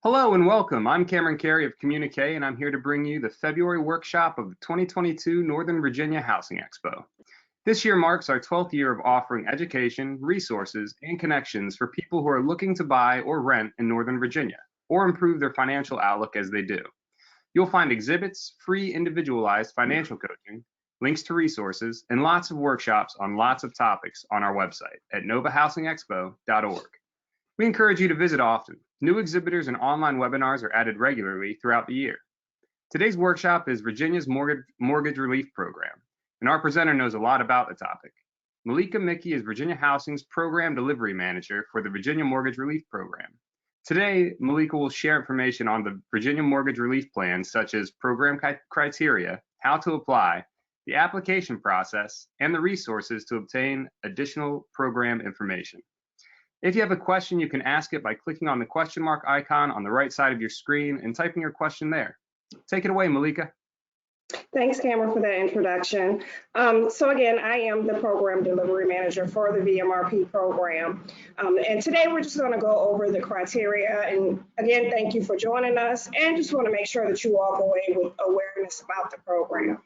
Hello and welcome. I'm Cameron Carey of Communique, and I'm here to bring you the February workshop of the 2022 Northern Virginia Housing Expo. This year marks our 12th year of offering education, resources, and connections for people who are looking to buy or rent in Northern Virginia, or improve their financial outlook as they do. You'll find exhibits, free individualized financial coaching, links to resources, and lots of workshops on lots of topics on our website at novahousingexpo.org. We encourage you to visit often. New exhibitors and online webinars are added regularly throughout the year. Today's workshop is Virginia's Mortgage Relief Program, and our presenter knows a lot about the topic. Malika Mickey is Virginia Housing's Program Delivery Manager for the Virginia Mortgage Relief Program. Today, Malika will share information on the Virginia Mortgage Relief Plan, such as program criteria, how to apply, the application process, and the resources to obtain additional program information. If you have a question, you can ask it by clicking on the question mark icon on the right side of your screen and typing your question there. Take it away, Malika. Thanks, Cameron, for that introduction. So again, I am the Program Delivery Manager for the VMRP program. And today we're just going to go over the criteria. And again, thank you for joining us. And just want to make sure that you walk away with awareness about the program.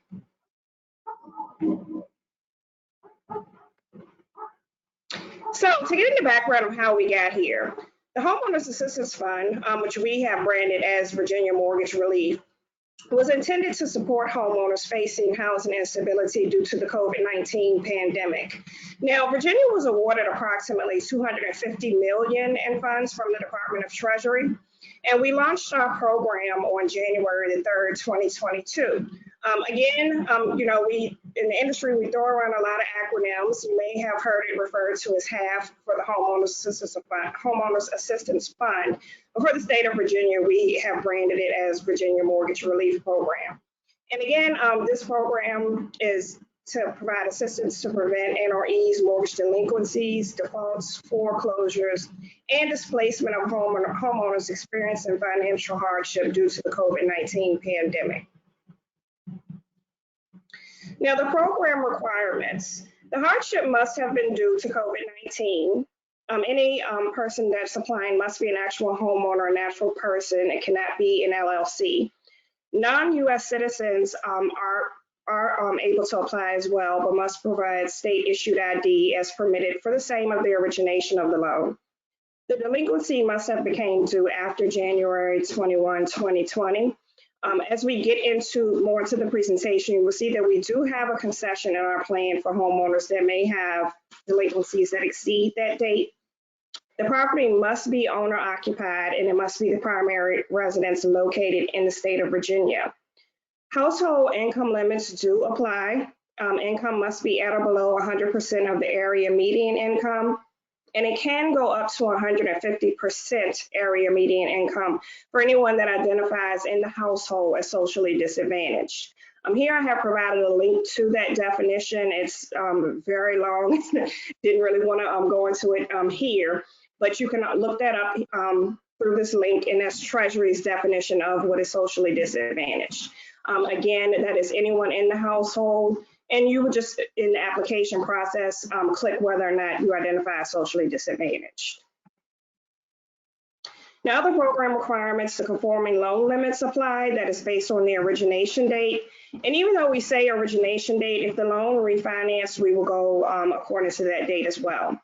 So to get into the background of how we got here, the Homeowners Assistance Fund, which we have branded as Virginia Mortgage Relief, was intended to support homeowners facing housing instability due to the COVID-19 pandemic. Now, Virginia was awarded approximately $250 million in funds from the Department of Treasury, and we launched our program on January the 3rd, 2022. We in the industry, we throw around a lot of acronyms. You may have heard it referred to as HAF for the Homeowners Assistance Fund. But for the state of Virginia, we have branded it as Virginia Mortgage Relief Program. And again, this program is to provide assistance to prevent and or ease mortgage delinquencies, defaults, foreclosures, and displacement of homeowners experiencing financial hardship due to the COVID-19 pandemic. Now, the program requirements. The hardship must have been due to COVID-19. Any person that's applying must be an actual homeowner, a natural person. It cannot be an LLC. Non-U.S. citizens are able to apply as well, but must provide state-issued ID as permitted for the same of the origination of the loan. The delinquency must have become due after January 21, 2020. As we get more into the presentation, you will see that we do have a concession in our plan for homeowners that may have delinquencies that exceed that date. The property must be owner occupied and it must be the primary residence located in the state of Virginia. Household income limits do apply. Income must be at or below 100% of the area median income, and it can go up to 150% area median income for anyone that identifies in the household as socially disadvantaged. Here I have provided a link to that definition. It's very long. Didn't really want to go into it here, but you can look that up through this link, and that's Treasury's definition of what is socially disadvantaged. Again, that is anyone in the household, and you would just, in the application process, click whether or not you identify as socially disadvantaged. Now, the program requirements, the conforming loan limits apply. That is based on the origination date. And even though we say origination date, if the loan refinanced, we will go according to that date as well.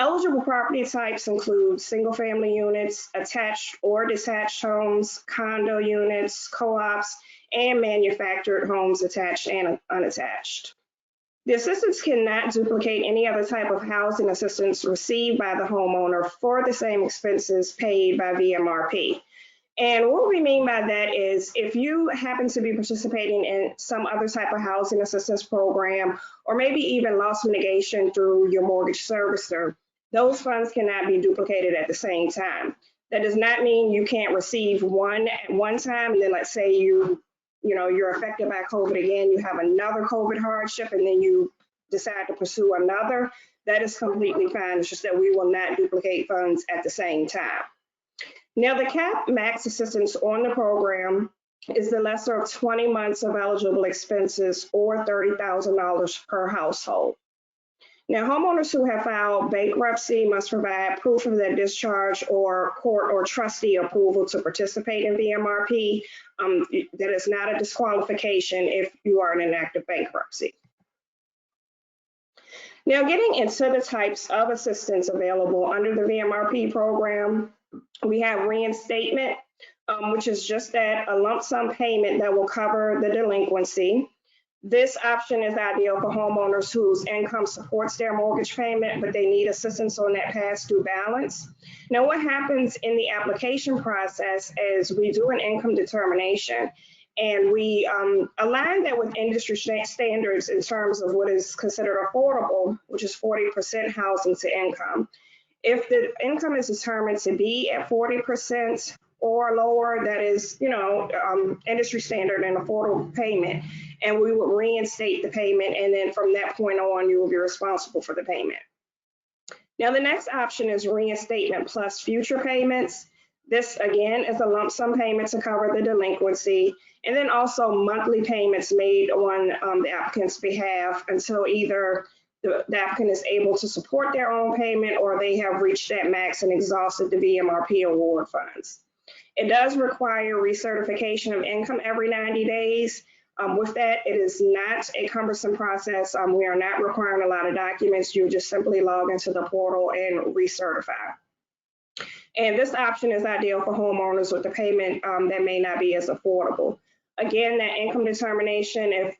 Eligible property types include single-family units, attached or detached homes, condo units, co-ops, and manufactured homes, attached and unattached. The assistance cannot duplicate any other type of housing assistance received by the homeowner for the same expenses paid by VMRP. And what we mean by that is if you happen to be participating in some other type of housing assistance program, or maybe even loss mitigation through your mortgage servicer, those funds cannot be duplicated at the same time. That does not mean you can't receive one at one time, and then let's say you're affected by COVID again, you have another COVID hardship, and then you decide to pursue another. That is completely fine. It's just that we will not duplicate funds at the same time. Now, the cap max assistance on the program is the lesser of 20 months of eligible expenses or $30,000 per household. Now, homeowners who have filed bankruptcy must provide proof of their discharge or court or trustee approval to participate in VMRP. That is not a disqualification if you are in an active bankruptcy. Now, getting into the types of assistance available under the VMRP program, we have reinstatement, which is just that, a lump sum payment that will cover the delinquency. This option is ideal for homeowners whose income supports their mortgage payment, but they need assistance on that past due balance. Now, what happens in the application process is we do an income determination, and we align that with industry standards in terms of what is considered affordable, which is 40% housing to income. If the income is determined to be at 40% or lower, that is, industry standard and affordable payment, and we would reinstate the payment, and then from that point on, you will be responsible for the payment. Now, the next option is reinstatement plus future payments. This, again, is a lump sum payment to cover the delinquency, and then also monthly payments made on the applicant's behalf until either the applicant is able to support their own payment or they have reached that max and exhausted the VMRP award funds. It does require recertification of income every 90 days. With that, it is not a cumbersome process. We are not requiring a lot of documents. You just simply log into the portal and recertify. And this option is ideal for homeowners with a payment that may not be as affordable. Again, that income determination, if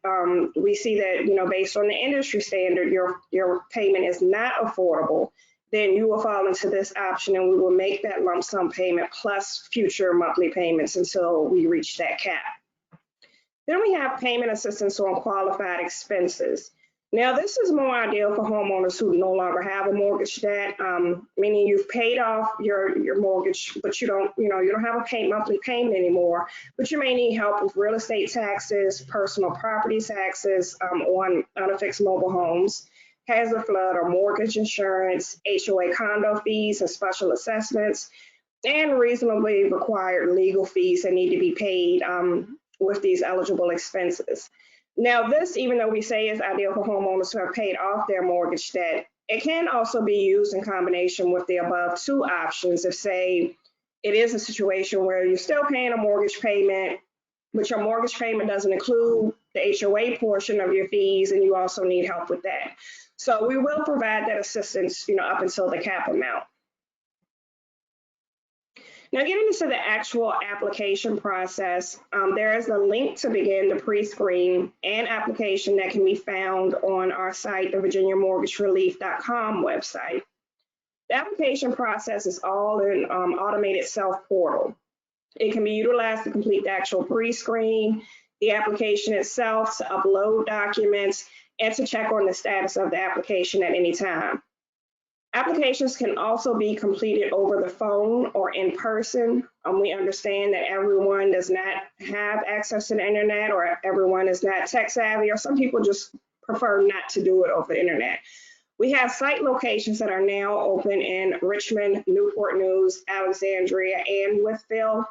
we see that, based on the industry standard, your payment is not affordable, then you will fall into this option and we will make that lump sum payment plus future monthly payments until we reach that cap. Then we have payment assistance on qualified expenses. Now, this is more ideal for homeowners who no longer have a mortgage debt, meaning you've paid off your mortgage, but you don't have a monthly payment anymore, but you may need help with real estate taxes, personal property taxes on unaffixed mobile homes, hazard flood or mortgage insurance, HOA condo fees and special assessments, and reasonably required legal fees that need to be paid with these eligible expenses. Now, this, even though we say is ideal for homeowners who have paid off their mortgage debt, it can also be used in combination with the above two options. If, say, it is a situation where you're still paying a mortgage payment, but your mortgage payment doesn't include the HOA portion of your fees, and you also need help with that. So we will provide that assistance, up until the cap amount. Now, getting into the actual application process, there is a link to begin the pre-screen and application that can be found on our site, the virginiamortgagerelief.com website. The application process is all in automated self-portal. It can be utilized to complete the actual pre-screen, the application itself, to upload documents, and to check on the status of the application at any time. Applications can also be completed over the phone or in person. We understand that everyone does not have access to the internet, or everyone is not tech savvy, or some people just prefer not to do it over the internet. We have site locations that are now open in Richmond, Newport News, Alexandria, and Wytheville.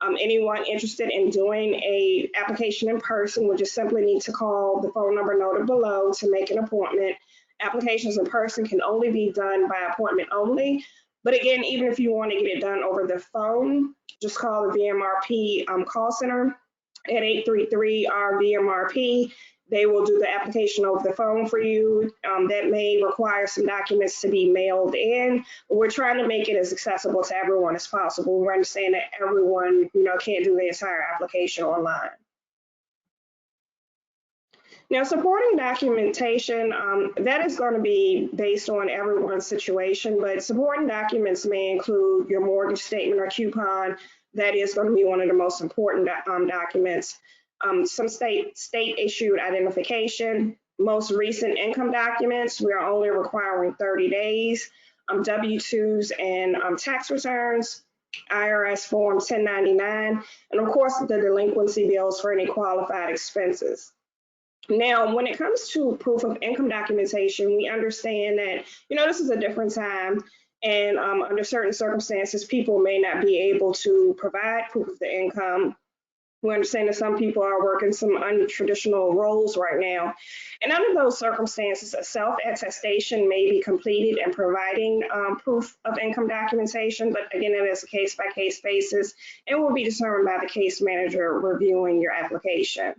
Anyone interested in doing an application in person would just simply need to call the phone number noted below to make an appointment. Applications in person can only be done by appointment only. But again, even if you want to get it done over the phone, just call the VMRP call center at 833-VMRP. They will do the application over the phone for you. That may require some documents to be mailed in. But we're trying to make it as accessible to everyone as possible. We understand that everyone, can't do the entire application online. Now, supporting documentation, that is going to be based on everyone's situation, but supporting documents may include your mortgage statement or coupon. That is going to be one of the most important documents. Some state issued identification, most recent income documents. We are only requiring 30 days, W-2s and tax returns, IRS Form 1099, and of course the delinquency bills for any qualified expenses. Now, when it comes to proof of income documentation, we understand that, this is a different time, and under certain circumstances, people may not be able to provide proof of the income We understand that some people are working some untraditional roles right now. And under those circumstances, a self-attestation may be completed and providing proof of income documentation, but again, it is a case-by-case basis and will be determined by the case manager reviewing your application.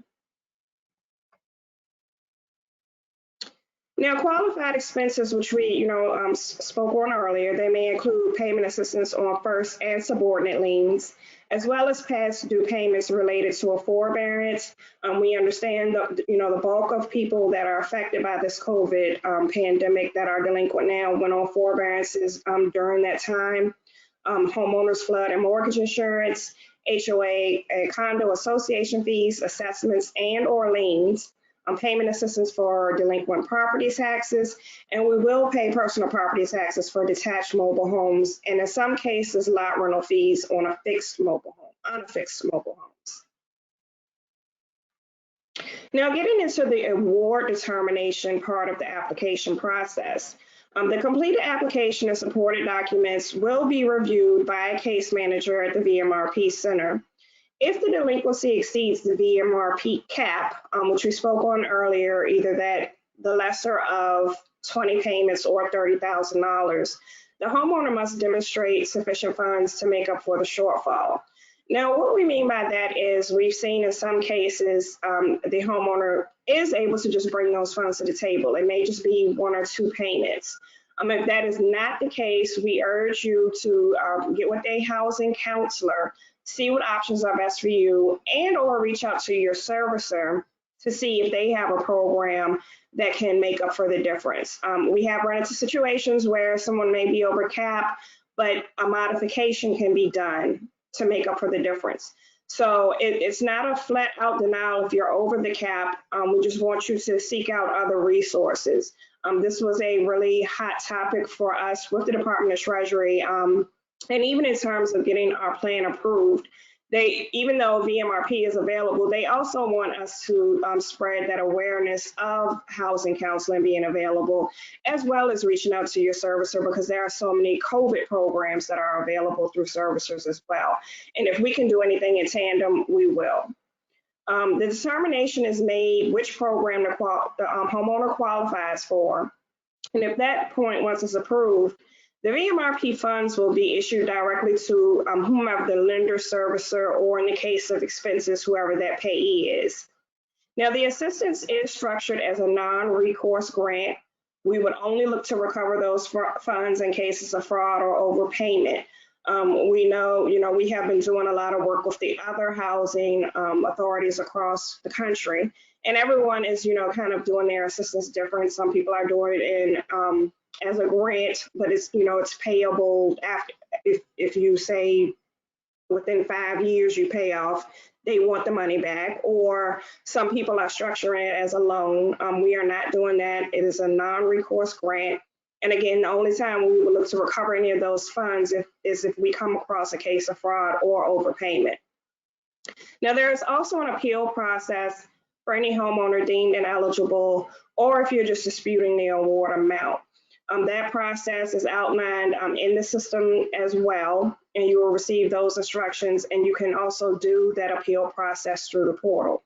Now, qualified expenses, which we, spoke on earlier, they may include payment assistance on first and subordinate liens, as well as past due payments related to a forbearance. We understand the bulk of people that are affected by this COVID pandemic that are delinquent now went on forbearances during that time. Homeowners, flood and mortgage insurance, HOA, condo association fees, assessments, and/or liens. Payment assistance for delinquent property taxes, and we will pay personal property taxes for detached mobile homes, and in some cases, lot rental fees on unfixed mobile homes. Now, getting into the award determination part of the application process, the completed application and supported documents will be reviewed by a case manager at the VMRP Center. If the delinquency exceeds the VMRP cap, which we spoke on earlier, either that the lesser of 20 payments or $30,000, the homeowner must demonstrate sufficient funds to make up for the shortfall. Now, what we mean by that is we've seen in some cases the homeowner is able to just bring those funds to the table. It may just be 1 or 2 payments. If that is not the case, we urge you to get with a housing counselor, see what options are best for you, and/or reach out to your servicer to see if they have a program that can make up for the difference. We have run into situations where someone may be over cap, but a modification can be done to make up for the difference. So it's not a flat out denial if you're over the cap. We just want you to seek out other resources. This was a really hot topic for us with the Department of Treasury. And even in terms of getting our plan approved, even though VMRP is available, they also want us to spread that awareness of housing counseling being available, as well as reaching out to your servicer, because there are so many COVID programs that are available through servicers as well. And if we can do anything in tandem, we will. The determination is made which program the homeowner qualifies for. And if that point, once it's approved, the VMRP funds will be issued directly to whomever the lender, servicer, or in the case of expenses, whoever that payee is. Now, the assistance is structured as a non-recourse grant. We would only look to recover those funds in cases of fraud or overpayment. We know, we have been doing a lot of work with the other housing authorities across the country, and everyone is, kind of doing their assistance different. Some people are doing it in as a grant, but it's, it's payable after, if you say within 5 years you pay off, they want the money back, or some people are structuring it as a loan. We are not doing that. It is a non-recourse grant. And again, the only time we will look to recover any of those funds is if we come across a case of fraud or overpayment. Now, there is also an appeal process for any homeowner deemed ineligible, or if you're just disputing the award amount. That process is outlined in the system as well, and you will receive those instructions, and you can also do that appeal process through the portal.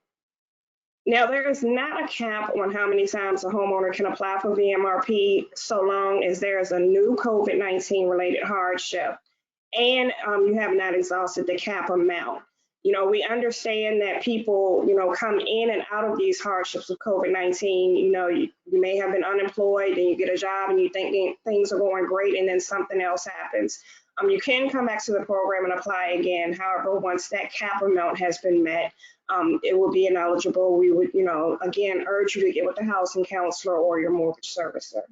Now, there is not a cap on how many times a homeowner can apply for VMRP so long as there is a new COVID-19 related hardship and you have not exhausted the cap amount. We understand that people, come in and out of these hardships with COVID-19. You may have been unemployed and you get a job and you think things are going great and then something else happens. You can come back to the program and apply again. However, once that cap amount has been met, it will be ineligible. We would, again, urge you to get with the housing counselor or your mortgage servicer.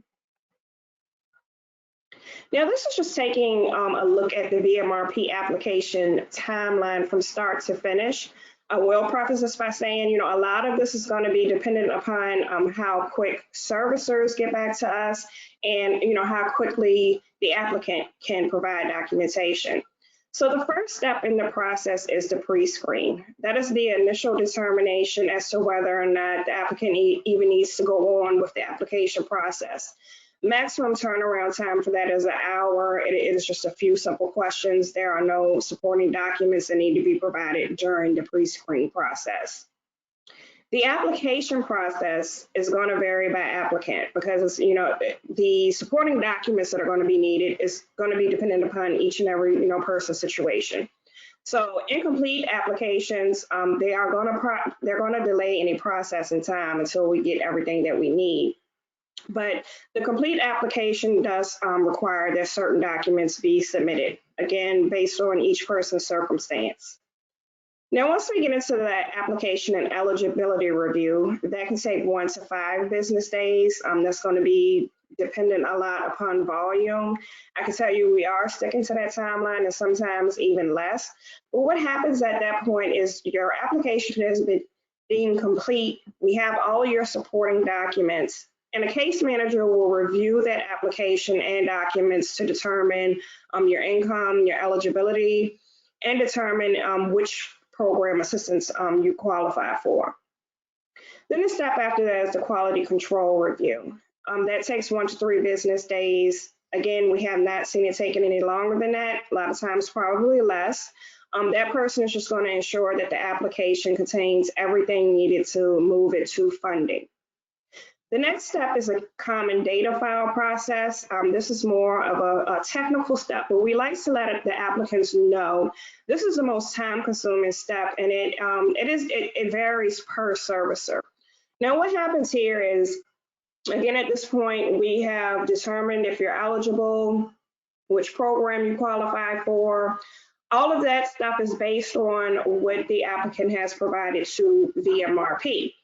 Now, this is just taking a look at the VMRP application timeline from start to finish. I will preface this by saying, a lot of this is going to be dependent upon how quick servicers get back to us and, how quickly the applicant can provide documentation. So the first step in the process is the pre-screen. That is the initial determination as to whether or not the applicant even needs to go on with the application process. Maximum turnaround time for that is an hour. It is just a few simple questions. There are no supporting documents that need to be provided during the pre-screen process. The application process is going to vary by applicant because, the supporting documents that are going to be needed is going to be dependent upon each and every, person's situation. So incomplete applications, they're going to delay any processing time until we get everything that we need. But the complete application does require that certain documents be submitted, again, based on each person's circumstance. Now, once we get into the application and eligibility review, that can take 1 to 5 business days. That's going to be dependent a lot upon volume. I can tell you we are sticking to that timeline and sometimes even less. But what happens at that point is your application has been deemed complete. We have all your supporting documents, and a case manager will review that application and documents to determine your income, your eligibility, and determine which program assistance you qualify for. Then the step after that is the quality control review. That takes 1 to 3 business days. Again, we have not seen it taking any longer than that. A lot of times, probably less. That person is just going to ensure that the application contains everything needed to move it to funding. The next step is a common data file process. This is more of a technical step, but we like to let the applicants know this is the most time-consuming step, and it varies per servicer. Now, what happens here is, again, at this point, we have determined if you're eligible, which program you qualify for. All of that stuff is based on what the applicant has provided to VMRP.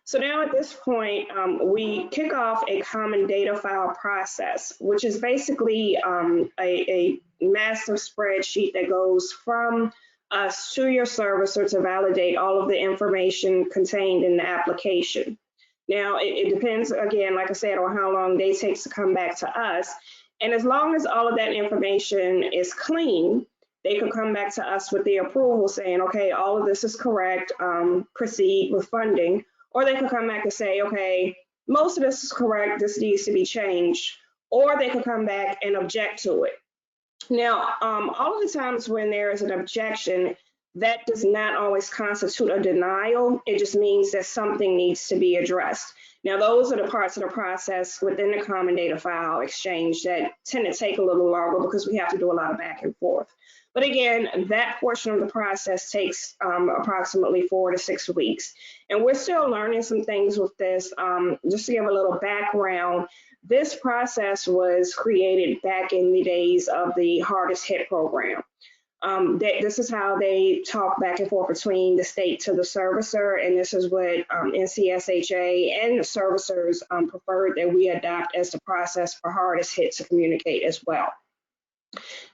So now at this point, we kick off a common data file process, which is basically a massive spreadsheet that goes from us to your servicer to validate all of the information contained in the application. Now, it depends, again, like I said, on how long they take to come back to us. And as long as all of that information is clean, they can come back to us with the approval saying, okay, all of this is correct, proceed with funding. Or they can come back and say, okay, most of this is correct, this needs to be changed. Or they can come back and object to it. Now, all of the times when there is an objection, that does not always constitute a denial. It just means that something needs to be addressed. Now, those are the parts of the process within the common data file exchange that tend to take a little longer because we have to do a lot of back and forth. But again, that portion of the process takes approximately 4 to 6 weeks. And we're still learning some things with this. Just to give a little background, this process was created back in the days of the Hardest Hit program. This is how they talk back and forth between the state to the servicer, and this is what NCSHA and the servicers preferred that we adopt as the process for Hardest Hit to communicate as well.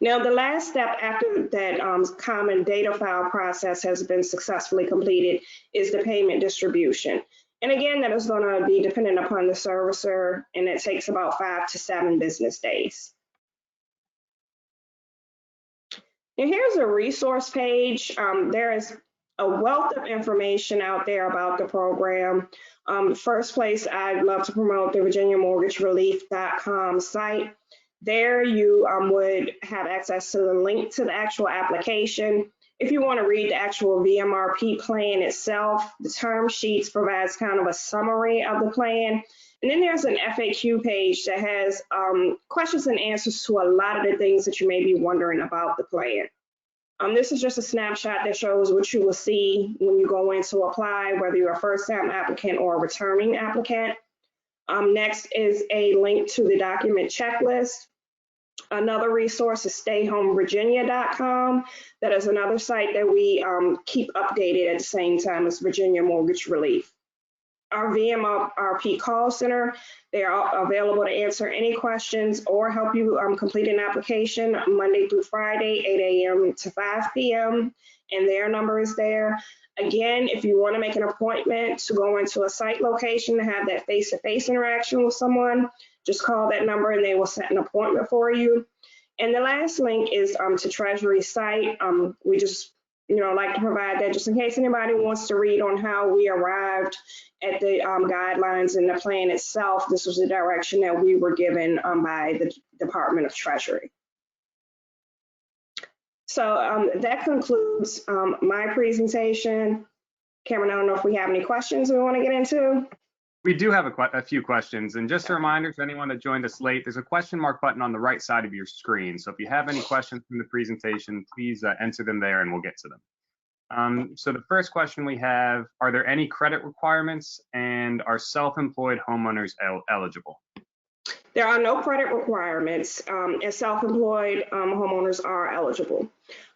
Now, the last step after that common data file process has been successfully completed is the payment distribution. And again, that is going to be dependent upon the servicer, and it takes about 5 to 7 business days. And here's a resource page. There is a wealth of information out there about the program. First place, I'd love to promote the VirginiaMortgageRelief.com site. There you would have access to the link to the actual application. If you want to read the actual VMRP plan itself, the term sheets provides kind of a summary of the plan. And then there's an FAQ page that has questions and answers to a lot of the things that you may be wondering about the plan. This is just a snapshot that shows what you will see when you go in to apply, whether you're a first-time applicant or a returning applicant. Next is a link to the document checklist. Another resource is stayhomevirginia.com. That is another site that we keep updated at the same time as Virginia Mortgage Relief. Our VMRP call center, they are available to answer any questions or help you complete an application Monday through Friday, 8 a.m. to 5 p.m. And their number is there. Again, if you want to make an appointment to go into a site location to have that face-to-face interaction with someone, just call that number and they will set an appointment for you. And the last link is to Treasury site. We just like to provide that just in case anybody wants to read on how we arrived at the guidelines and the plan itself. This was the direction that we were given by the Department of Treasury. So that concludes my presentation. Cameron, I don't know if we have any questions we want to get into. We do have a few questions, and just a reminder to anyone that joined us late, there's a question mark button on the right side of your screen. So if you have any questions from the presentation, please enter them there and we'll get to them. So the first question we have, are there any credit requirements, and are self-employed homeowners eligible? There are no credit requirements, and self-employed homeowners are eligible.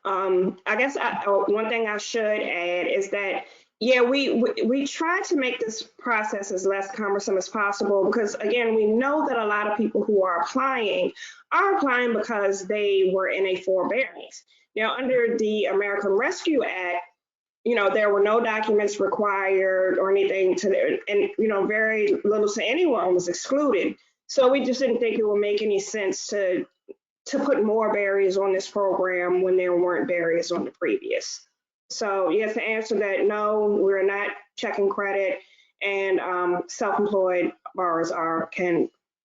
I guess one thing I should add is that, yeah, we try to make this process as less cumbersome as possible because, again, we know that a lot of people who are applying because they were in a forbearance. Now, under the American Rescue Act, there were no documents required or anything and, very little to anyone was excluded. So we just didn't think it would make any sense to put more barriers on this program when there weren't barriers on the previous. So yes, to answer that, no, we're not checking credit, and self-employed borrowers can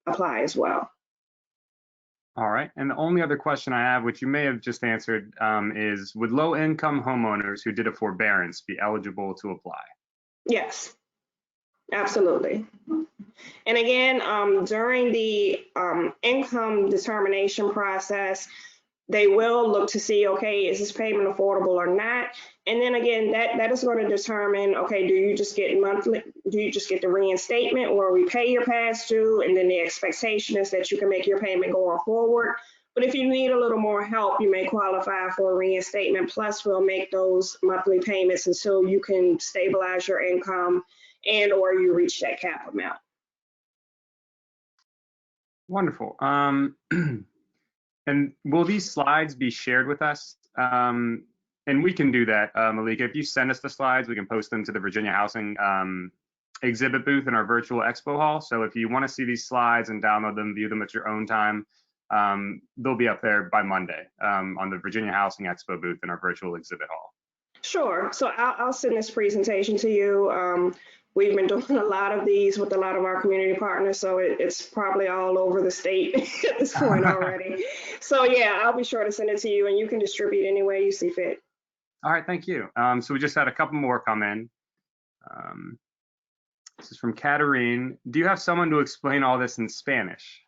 apply as well. All right, and the only other question I have, which you may have just answered, is would low-income homeowners who did a forbearance be eligible to apply? Yes, absolutely. And again, during the income determination process, they will look to see, okay, is this payment affordable or not? And then again, that is going to determine, okay, do you just get the reinstatement or we pay your past due, and then the expectation is that you can make your payment going forward. But if you need a little more help, you may qualify for a reinstatement, plus we'll make those monthly payments until you can stabilize your income and or you reach that cap amount. Wonderful. And will these slides be shared with us? And we can do that, Malika. If you send us the slides, we can post them to the Virginia Housing exhibit booth in our virtual expo hall. So if you want to see these slides and download them, view them at your own time, they'll be up there by Monday on the Virginia Housing Expo booth in our virtual exhibit hall. Sure. So I'll send this presentation to you. We've been doing a lot of these with a lot of our community partners, so it's probably all over the state at this point already. So yeah, I'll be sure to send it to you, and you can distribute any way you see fit. All right, thank you. So we just had a couple more come in. This is from Katarine. Do you have someone to explain all this in Spanish?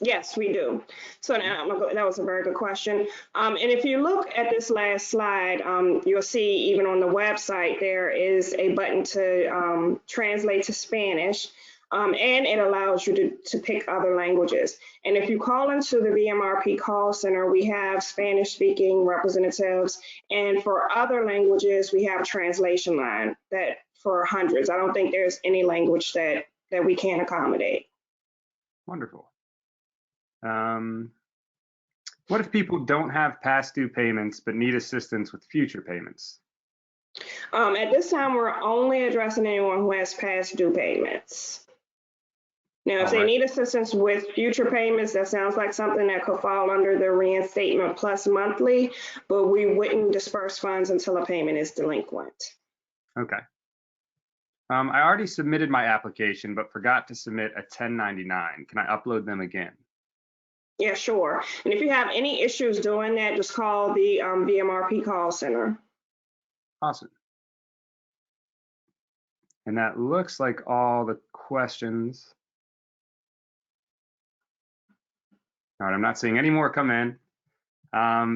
Yes, we do. So now, that was a very good question. And if you look at this last slide, you'll see even on the website, there is a button to translate to Spanish, and it allows you to pick other languages. And if you call into the VMRP call center, we have Spanish speaking representatives. And for other languages, we have a translation line that for hundreds. I don't think there's any language that we can't accommodate. Wonderful. What if people don't have past due payments but need assistance with future payments? At this time, we're only addressing anyone who has past due payments. Now, if they need assistance with future payments, that sounds like something that could fall under the reinstatement plus monthly, but we wouldn't disperse funds until a payment is delinquent. Okay. I already submitted my application but forgot to submit a 1099. Can I upload them again? Yeah, sure. And if you have any issues doing that, just call the VMRP call center. Awesome. And that looks like all the questions. All right, I'm not seeing any more come in.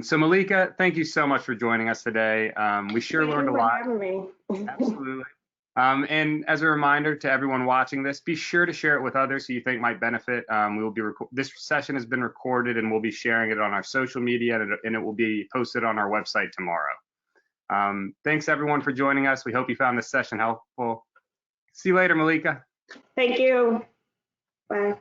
So Malika, thank you so much for joining us today. We sure learned a lot. Thank you for having me. Absolutely. And as a reminder to everyone watching this, be sure to share it with others who you think might benefit. This session has been recorded and we'll be sharing it on our social media, and it will be posted on our website tomorrow. Thanks everyone for joining us. We hope you found this session helpful. See you later, Malika. Thank you. Bye.